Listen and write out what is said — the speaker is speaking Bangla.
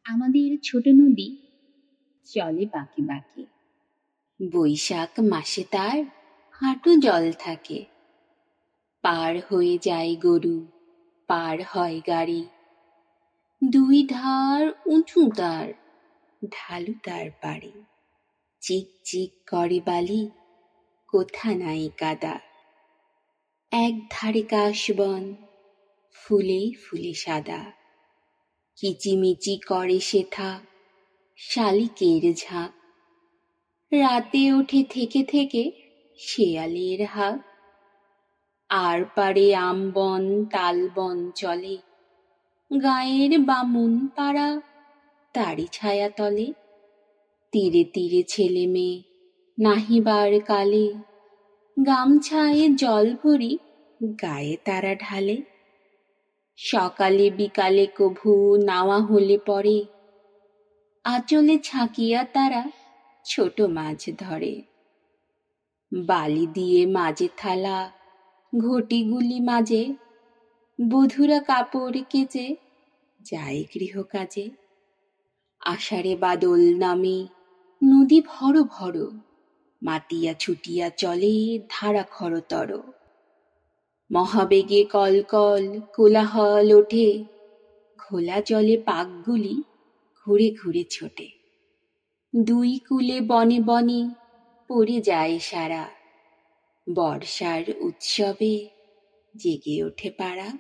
আমাদের ছোট নদী চলে বাঁকে বাঁকে। বৈশাখ মাসে তার হাঁটু জল থাকে। পার হয়ে যায় গরু, পার হয় গাড়ি। দুই ধার উঁচু তার, ঢালু তার পাড়ি। চিক চিক করে বালি, কোথা নাই কাদা। এক ধারে কাশবন, ফুলে ফুলে সাদা। কিচিমিচি করে সেথা শালিকের ঝাঁক। রাতে ওঠে থেকে থেকে শেয়ালের হাঁক। আর পারে আমবন তালবন চলে, গাঁয়ের বামুন পাড়া তারি ছায়া তলে। তীরে তীরে ছেলে মেয়ে নাহিবার কালে, গামছায় জল ভরি গায়ে তারা ঢালে। সকালে বিকালে কভু নাওয়া হলে পরে, আঁচলে ছাকিয়া তারা ছোট মাছ ধরে। বালি দিয়ে মাঝে থালা ঘটিগুলি মাঝে, বধূরা কাপড় কেচে যায় গৃহ কাজে। আষাঢ়ে বাদল নামে নদী ভর ভর, মাতিয়া ছুটিয়া চলে ধারা খরতর। মহাবেগে কলকল কোলাহল ওঠে, ঘোলা জলে পাকগুলি ঘুরে ঘুরে ছোটে। দুই কূলে বনে বনে পড়ে যায় সারা, বর্ষার উৎসবে জেগে ওঠে পাড়া।